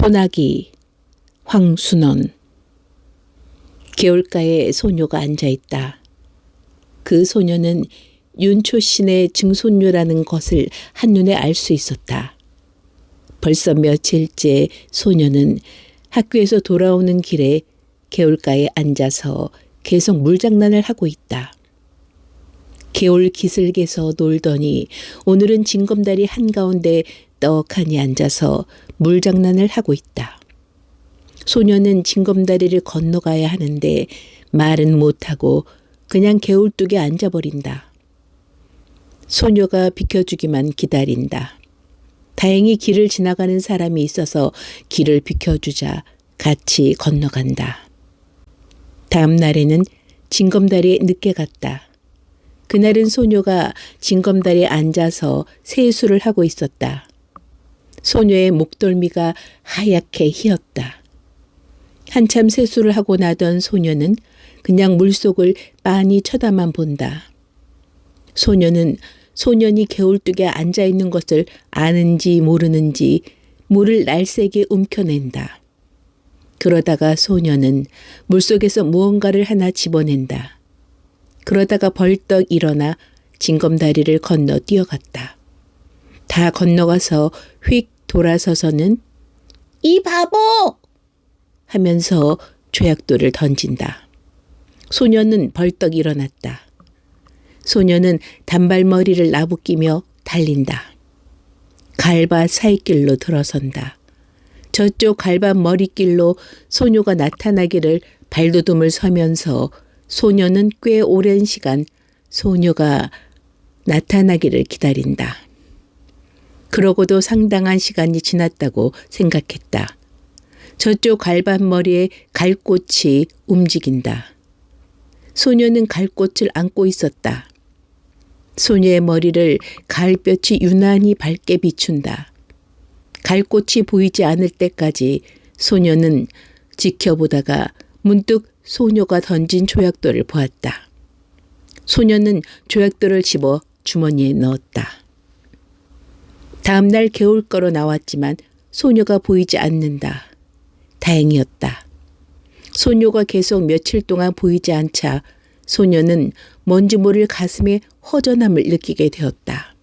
소나기, 황순원. 개울가에 소녀가 앉아있다. 그 소녀는 윤초신의 증손녀라는 것을 한눈에 알 수 있었다. 벌써 며칠째 소녀는 학교에서 돌아오는 길에 개울가에 앉아서 계속 물장난을 하고 있다. 개울 기슭에서 놀더니 오늘은 징검다리 한가운데 떡하니 앉아서 물장난을 하고 있다. 소녀는 징검다리를 건너가야 하는데 말은 못하고 그냥 개울뚝에 앉아버린다. 소녀가 비켜주기만 기다린다. 다행히 길을 지나가는 사람이 있어서 길을 비켜주자 같이 건너간다. 다음 날에는 징검다리에 늦게 갔다. 그날은 소녀가 징검다리에 앉아서 세수를 하고 있었다. 소녀의 목덜미가 하얗게 휘었다. 한참 세수를 하고 나던 소녀는 그냥 물속을 빤히 쳐다만 본다. 소녀는 소년이 개울뚝에 앉아있는 것을 아는지 모르는지 물을 날쌔게 움켜낸다. 그러다가 소녀는 물속에서 무언가를 하나 집어낸다. 그러다가 벌떡 일어나 징검다리를 건너 뛰어갔다. 다 건너가서 휙 돌아서서는 "이 바보!" 하면서 조약돌을 던진다. 소녀는 벌떡 일어났다. 소녀는 단발머리를 나부끼며 달린다. 갈밭 사이길로 들어선다. 저쪽 갈밭 머리길로 소녀가 나타나기를 발돋움을 서면서 소녀는 꽤 오랜 시간 소녀가 나타나기를 기다린다. 그러고도 상당한 시간이 지났다고 생각했다. 저쪽 갈밭 머리에 갈꽃이 움직인다. 소녀는 갈꽃을 안고 있었다. 소녀의 머리를 가을볕이 유난히 밝게 비춘다. 갈꽃이 보이지 않을 때까지 소녀는 지켜보다가 문득 소녀가 던진 조약돌을 보았다. 소녀는 조약돌을 집어 주머니에 넣었다. 다음 날 개울가로 나왔지만 소녀가 보이지 않는다. 다행이었다. 소녀가 계속 며칠 동안 보이지 않자 소녀는 뭔지 모를 가슴에 허전함을 느끼게 되었다.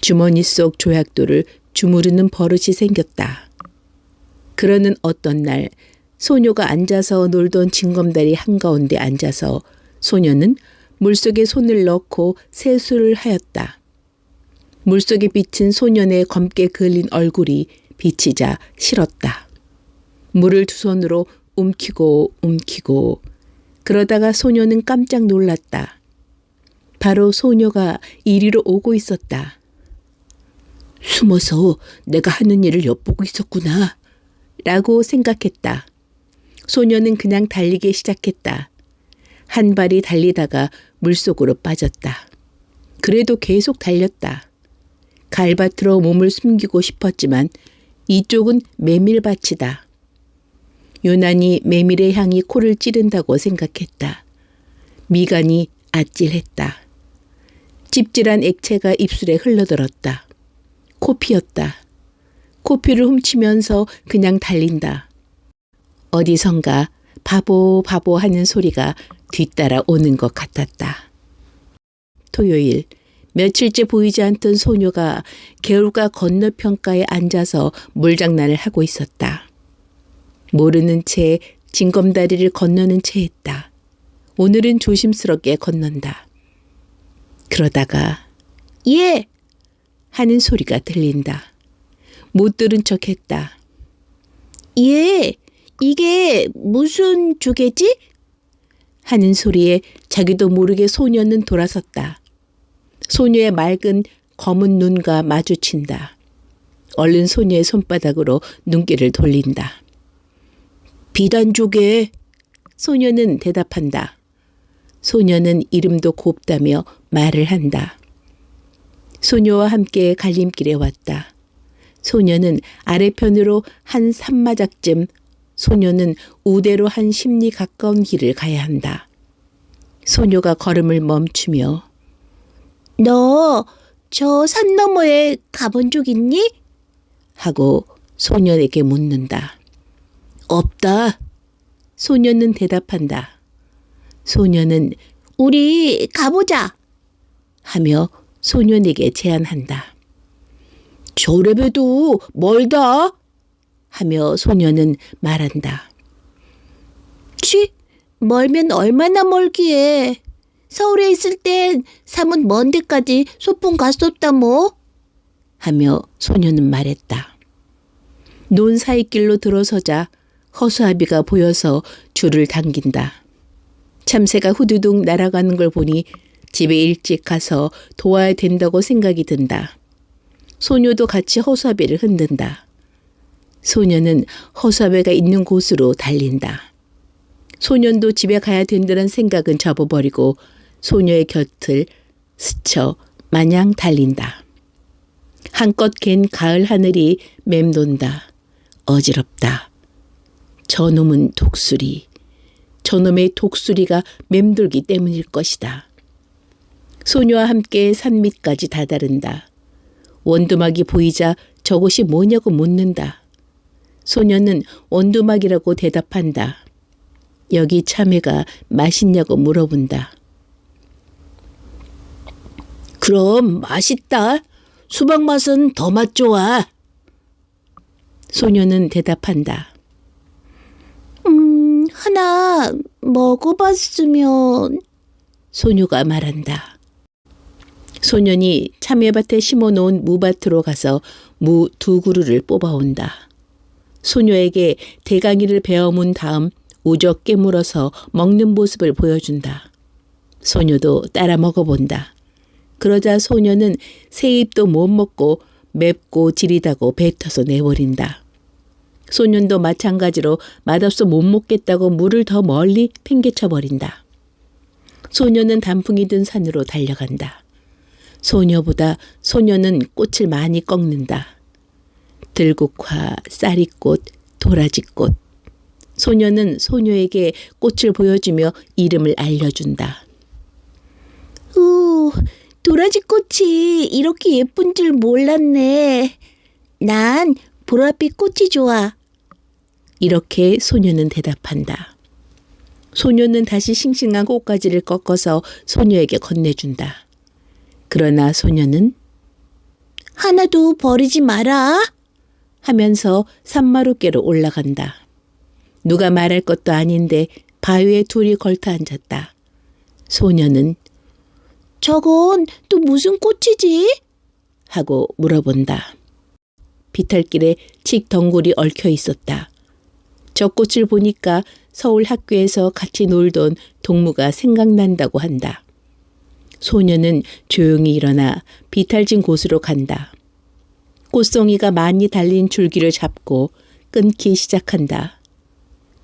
주머니 속 조약돌을 주무르는 버릇이 생겼다. 그러는 어떤 날 소녀가 앉아서 놀던 징검다리 한가운데 앉아서 소녀는 물속에 손을 넣고 세수를 하였다. 물속에 비친 소년의 검게 그을린 얼굴이 비치자 싫었다. 물을 두 손으로 움키고 그러다가 소녀는 깜짝 놀랐다. 바로 소녀가 이리로 오고 있었다. 숨어서 내가 하는 일을 엿보고 있었구나 라고 생각했다. 소녀는 그냥 달리기 시작했다. 한 발이 달리다가 물속으로 빠졌다. 그래도 계속 달렸다. 갈밭으로 몸을 숨기고 싶었지만 이쪽은 메밀밭이다. 유난히 메밀의 향이 코를 찌른다고 생각했다. 미간이 아찔했다. 찝찝한 액체가 입술에 흘러들었다. 코피였다. 코피를 훔치면서 그냥 달린다. 어디선가 바보 하는 소리가 뒤따라 오는 것 같았다. 토요일, 며칠째 보이지 않던 소녀가 개울가 건너편가에 앉아서 물장난을 하고 있었다. 모르는 채 징검다리를 건너는 채 했다. 오늘은 조심스럽게 건넌다. 그러다가 "예!" 하는 소리가 들린다. 못 들은 척 했다. "예! 이게 무슨 조개지?" 하는 소리에 자기도 모르게 소녀는 돌아섰다. 소녀의 맑은 검은 눈과 마주친다. 얼른 소녀의 손바닥으로 눈길을 돌린다. "비단조개." 소녀는 대답한다. 소녀는 이름도 곱다며 말을 한다. 소녀와 함께 갈림길에 왔다. 소녀는 아래편으로 한 3마작쯤, 소녀는 우대로 한 10리 가까운 길을 가야 한다. 소녀가 걸음을 멈추며 "너 저 산 너머에 가본 적 있니?" 하고 소년에게 묻는다. 없다. 소년은 대답한다. 소년은 우리 가보자 하며 소년에게 제안한다. 저래봬도 멀다 하며 소년은 말한다. 치, 멀면 얼마나 멀기에. 서울에 있을 땐 사뭇 먼 데까지 소풍 갔었다 뭐 하며 소년은 말했다. 논 사이길로 들어서자 허수아비가 보여서 줄을 당긴다. 참새가 후두둑 날아가는 걸 보니 집에 일찍 가서 도와야 된다고 생각이 든다. 소녀도 같이 허수아비를 흔든다. 소녀는 허수아비가 있는 곳으로 달린다. 소년도 집에 가야 된다는 생각은 접어버리고 소녀의 곁을 스쳐 마냥 달린다. 한껏 갠 가을 하늘이 맴돈다. 어지럽다. 저놈은 독수리. 저놈의 독수리가 맴돌기 때문일 것이다. 소녀와 함께 산 밑까지 다다른다. 원두막이 보이자 저곳이 뭐냐고 묻는다. 소녀는 원두막이라고 대답한다. 여기 참외가 맛있냐고 물어본다. 그럼 맛있다. 수박 맛은 더 맛 좋아. 소녀는 대답한다. 하나 먹어봤으면. 소녀가 말한다. 소년이 참외밭에 심어놓은 무밭으로 가서 무 2그루를 뽑아온다. 소녀에게 대강이를 베어문 다음 우적 깨물어서 먹는 모습을 보여준다. 소녀도 따라 먹어본다. 그러자 소녀는 새 입도 못 먹고 맵고 지리다고 뱉어서 내버린다. 소년도 마찬가지로 맛없어 못 먹겠다고 물을 더 멀리 팽개쳐버린다. 소녀는 단풍이 든 산으로 달려간다. 소녀보다 소녀는 꽃을 많이 꺾는다. 들국화, 쌀이꽃, 도라지꽃. 소녀는 소녀에게 꽃을 보여주며 이름을 알려준다. 오, 도라지꽃이 이렇게 예쁜 줄 몰랐네. 난 보랏빛 꽃이 좋아. 이렇게 소녀는 대답한다. 소녀는 다시 싱싱한 꽃가지를 꺾어서 소녀에게 건네준다. 그러나 소녀는 하나도 버리지 마라 하면서 산마루께로 올라간다. 누가 말할 것도 아닌데 바위에 둘이 걸터 앉았다. 소녀는 저건 또 무슨 꽃이지? 하고 물어본다. 비탈길에 칡덩굴이 얽혀 있었다. 저 꽃을 보니까 서울 학교에서 같이 놀던 동무가 생각난다고 한다. 소녀는 조용히 일어나 비탈진 곳으로 간다. 꽃송이가 많이 달린 줄기를 잡고 끊기 시작한다.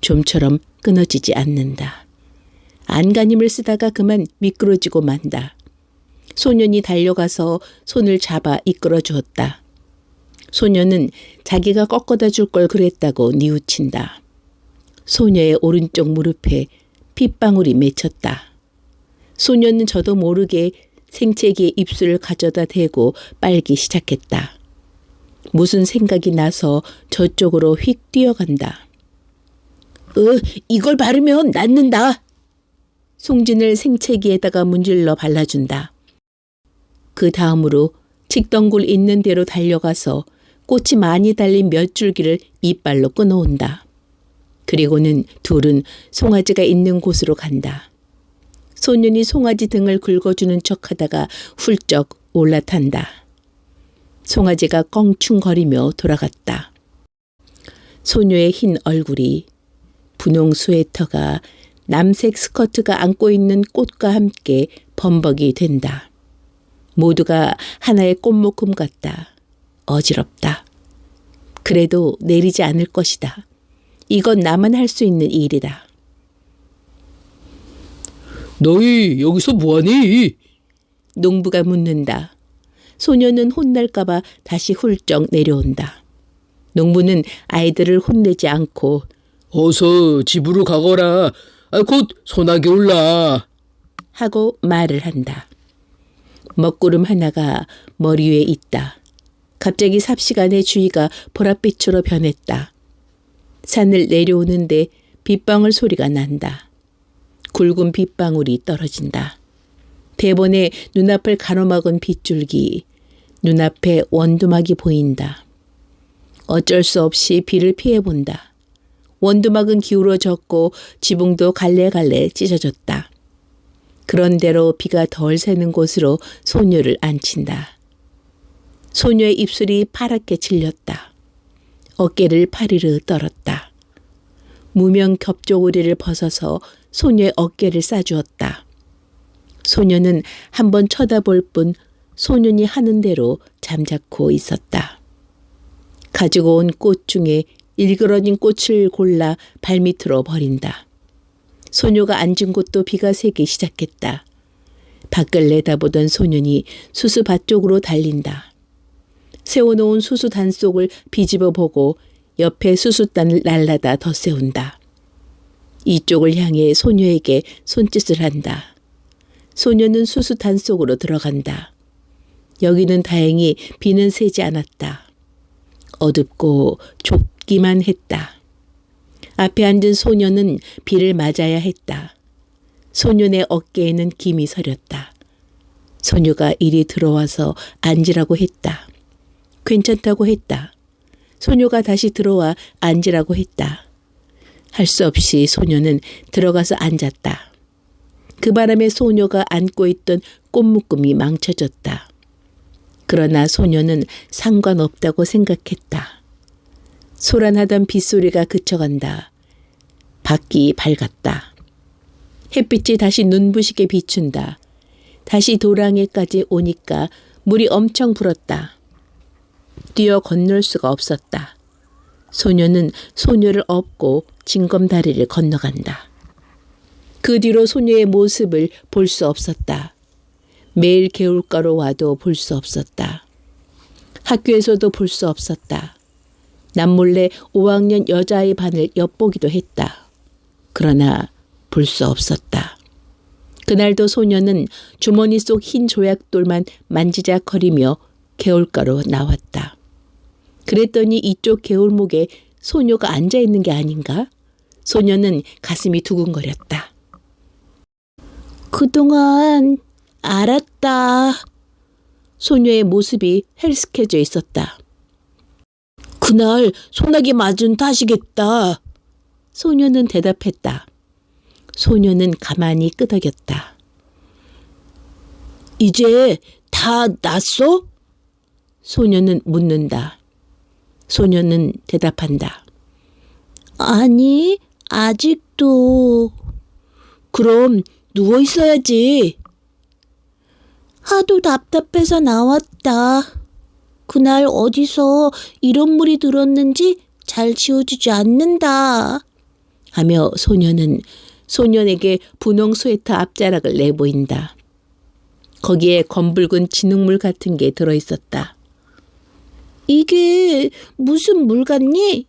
좀처럼 끊어지지 않는다. 안간힘을 쓰다가 그만 미끄러지고 만다. 소년이 달려가서 손을 잡아 이끌어 주었다. 소년은 자기가 꺾어다 줄 걸 그랬다고 뉘우친다. 소녀의 오른쪽 무릎에 핏방울이 맺혔다. 소년은 저도 모르게 생채기에 입술을 가져다 대고 빨기 시작했다. 무슨 생각이 나서 저쪽으로 휙 뛰어간다. 이걸 바르면 낫는다. 송진을 생채기에다가 문질러 발라준다. 그 다음으로 칡덩굴 있는 대로 달려가서 꽃이 많이 달린 몇 줄기를 이빨로 끊어온다. 그리고는 둘은 송아지가 있는 곳으로 간다. 소년이 송아지 등을 긁어주는 척하다가 훌쩍 올라탄다. 송아지가 껑충거리며 돌아갔다. 소녀의 흰 얼굴이 분홍 스웨터가 남색 스커트가 안고 있는 꽃과 함께 범벅이 된다. 모두가 하나의 꽃목금 같다. 어지럽다. 그래도 내리지 않을 것이다. 이건 나만 할 수 있는 일이다. 너희 여기서 뭐하니? 농부가 묻는다. 소녀는 혼날까봐 다시 훌쩍 내려온다. 농부는 아이들을 혼내지 않고 어서 집으로 가거라. 곧 소나기 올라. 하고 말을 한다. 먹구름 하나가 머리 위에 있다. 갑자기 삽시간에 주위가 보랏빛으로 변했다. 산을 내려오는데 빗방울 소리가 난다. 굵은 빗방울이 떨어진다. 대번에 눈앞을 가로막은 빗줄기, 눈앞에 원두막이 보인다. 어쩔 수 없이 비를 피해본다. 원두막은 기울어졌고 지붕도 갈래갈래 찢어졌다. 그런대로 비가 덜 새는 곳으로 소녀를 앉힌다. 소녀의 입술이 파랗게 질렸다. 어깨를 파리르 떨었다. 무명 겹조고리를 벗어서 소녀의 어깨를 싸주었다. 소녀는 한번 쳐다볼 뿐 소년이 하는 대로 잠자코 있었다. 가지고 온 꽃 중에 일그러진 꽃을 골라 발밑으로 버린다. 소녀가 앉은 곳도 비가 새기 시작했다. 밖을 내다보던 소년이 수수밭 쪽으로 달린다. 세워놓은 수수단 속을 비집어 보고 옆에 수수단을 날라다 덧세운다. 이쪽을 향해 소녀에게 손짓을 한다. 소녀는 수수단 속으로 들어간다. 여기는 다행히 비는 새지 않았다. 어둡고 좁기만 했다. 앞에 앉은 소녀는 비를 맞아야 했다. 소년의 어깨에는 김이 서렸다. 소녀가 이리 들어와서 앉으라고 했다. 괜찮다고 했다. 소녀가 다시 들어와 앉으라고 했다. 할 수 없이 소녀는 들어가서 앉았다. 그 바람에 소녀가 안고 있던 꽃묶음이 망쳐졌다. 그러나 소녀는 상관없다고 생각했다. 소란하던 빗소리가 그쳐간다. 밖이 밝았다. 햇빛이 다시 눈부시게 비춘다. 다시 도랑에까지 오니까 물이 엄청 불었다. 뛰어 건널 수가 없었다. 소녀는 소녀를 업고 징검다리를 건너간다. 그 뒤로 소녀의 모습을 볼 수 없었다. 매일 개울가로 와도 볼 수 없었다. 학교에서도 볼 수 없었다. 남몰래 5학년 여자아이 반을 엿보기도 했다. 그러나 볼 수 없었다. 그날도 소녀는 주머니 속 흰 조약돌만 만지작거리며 개울가로 나왔다. 그랬더니 이쪽 개울목에 소녀가 앉아있는 게 아닌가? 소녀는 가슴이 두근거렸다. 그동안 알았다. 소녀의 모습이 헬스케져 있었다. 그날 소나기 맞은 탓이겠다. 소녀는 대답했다. 소녀는 가만히 끄덕였다. 이제 다 났어? 소녀는 묻는다. 소녀는 대답한다. 아니, 아직도. 그럼 누워 있어야지. 하도 답답해서 나왔다. 그날 어디서 이런 물이 들었는지 잘 지워주지 않는다. 하며 소녀는 소년에게 분홍 스웨터 앞자락을 내보인다. 거기에 검붉은 진흙물 같은 게 들어있었다. 이게 무슨 물 같니?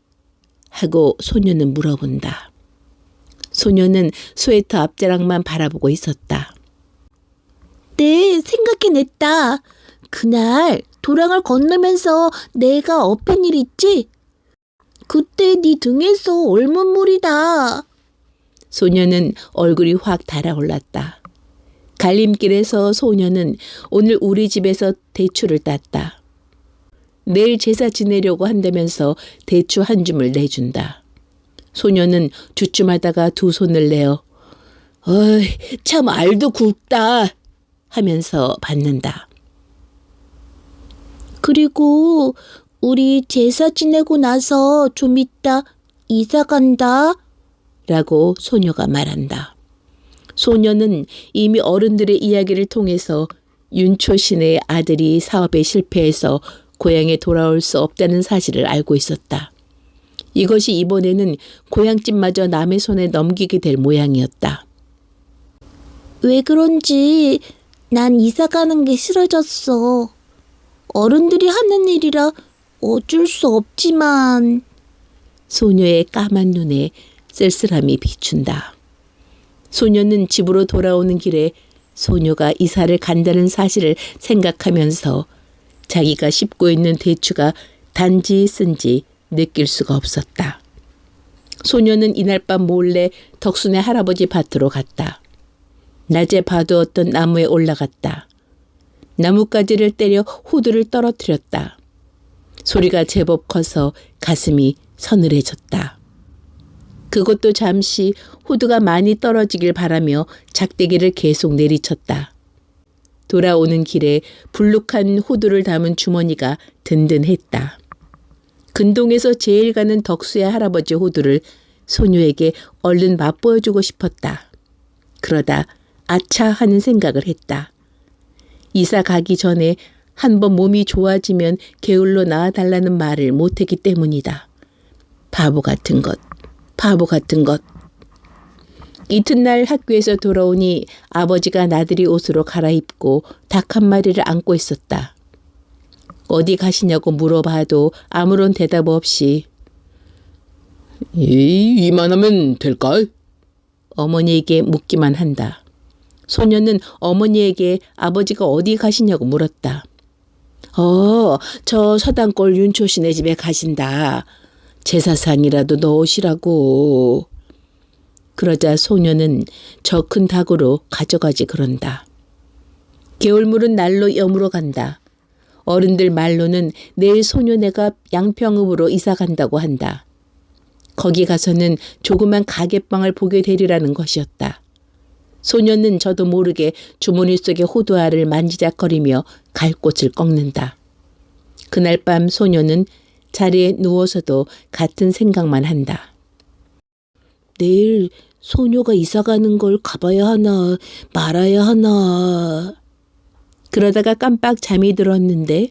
하고 소녀는 물어본다. 소녀는 스웨터 앞자락만 바라보고 있었다. 네, 생각해냈다. 그날 도랑을 건너면서 내가 엎은 일 있지? 그때 네 등에서 옮은 물이다. 소녀는 얼굴이 확 달아올랐다. 갈림길에서 소녀는 오늘 우리 집에서 대추를 땄다. 내일 제사 지내려고 한다면서 대추 한 줌을 내준다. 소녀는 주춤하다가 두 손을 내어 어이, 참 알도 굵다 하면서 받는다. 그리고 우리 제사 지내고 나서 좀 이따 이사 간다 라고 소녀가 말한다. 소녀는 이미 어른들의 이야기를 통해서 윤초신의 아들이 사업에 실패해서 고향에 돌아올 수 없다는 사실을 알고 있었다. 이것이 이번에는 고향집마저 남의 손에 넘기게 될 모양이었다. 왜 그런지 난 이사 가는 게 싫어졌어. 어른들이 하는 일이라 어쩔 수 없지만. 소녀의 까만 눈에 쓸쓸함이 비춘다. 소녀는 집으로 돌아오는 길에 소녀가 이사를 간다는 사실을 생각하면서 자기가 씹고 있는 대추가 단지 쓴지 느낄 수가 없었다. 소녀는 이날 밤 몰래 덕순의 할아버지 밭으로 갔다. 낮에 봐두었던 나무에 올라갔다. 나뭇가지를 때려 호두를 떨어뜨렸다. 소리가 제법 커서 가슴이 서늘해졌다. 그것도 잠시 호두가 많이 떨어지길 바라며 작대기를 계속 내리쳤다. 돌아오는 길에 불룩한 호두를 담은 주머니가 든든했다. 근동에서 제일 가는 덕수의 할아버지 호두를 소녀에게 얼른 맛보여주고 싶었다. 그러다 아차 하는 생각을 했다. 이사 가기 전에 한번 몸이 좋아지면 게을러 나와달라는 말을 못했기 때문이다. 바보 같은 것, 바보 같은 것. 이튿날 학교에서 돌아오니 아버지가 나들이 옷으로 갈아입고 닭 한 마리를 안고 있었다. 어디 가시냐고 물어봐도 아무런 대답 없이 이만하면 될까? 어머니에게 묻기만 한다. 소녀는 어머니에게 아버지가 어디 가시냐고 물었다. 저 서당골 윤초씨네 집에 가신다. 제사상이라도 넣으시라고. 그러자 소녀는 저 큰 닭으로 가져가지 그런다. 개울물은 날로 여물어 간다. 어른들 말로는 내일 소녀네가 양평읍으로 이사 간다고 한다. 거기 가서는 조그만 가게방을 보게 되리라는 것이었다. 소녀는 저도 모르게 주머니 속의 호두알을 만지작거리며 갈 곳을 꺾는다. 그날 밤 소녀는 자리에 누워서도 같은 생각만 한다. 내일 소녀가 이사 가는 걸 가봐야 하나 말아야 하나. 그러다가 깜빡 잠이 들었는데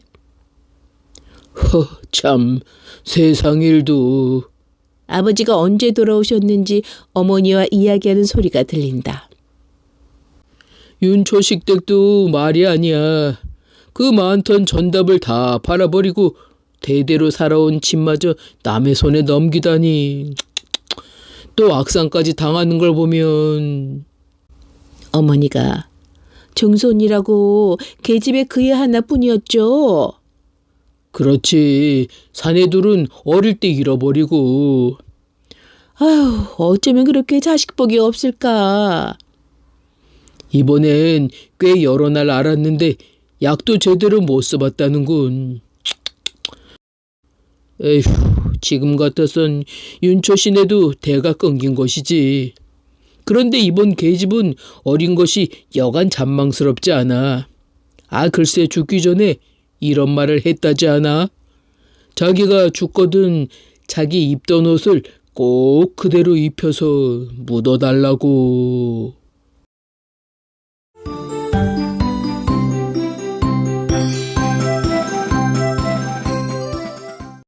참 세상 일도. 아버지가 언제 돌아오셨는지 어머니와 이야기하는 소리가 들린다. 윤초식 댁도 말이 아니야. 그 많던 전답을 다 팔아버리고 대대로 살아온 집마저 남의 손에 넘기다니. 또 악상까지 당하는 걸 보면. 어머니가 정손이라고 계집애 그 애 하나뿐이었죠. 그렇지. 사내둘은 어릴 때 잃어버리고. 아휴, 어쩌면 그렇게 자식복이 없을까. 이번엔 꽤 여러 날 알았는데 약도 제대로 못 써봤다는군. 에휴, 지금 같아선 윤초신에도 대가 끊긴 것이지. 그런데 이번 계집은 어린 것이 여간 잔망스럽지 않아. 글쎄 죽기 전에 이런 말을 했다지 않아? 자기가 죽거든 자기 입던 옷을 꼭 그대로 입혀서 묻어달라고.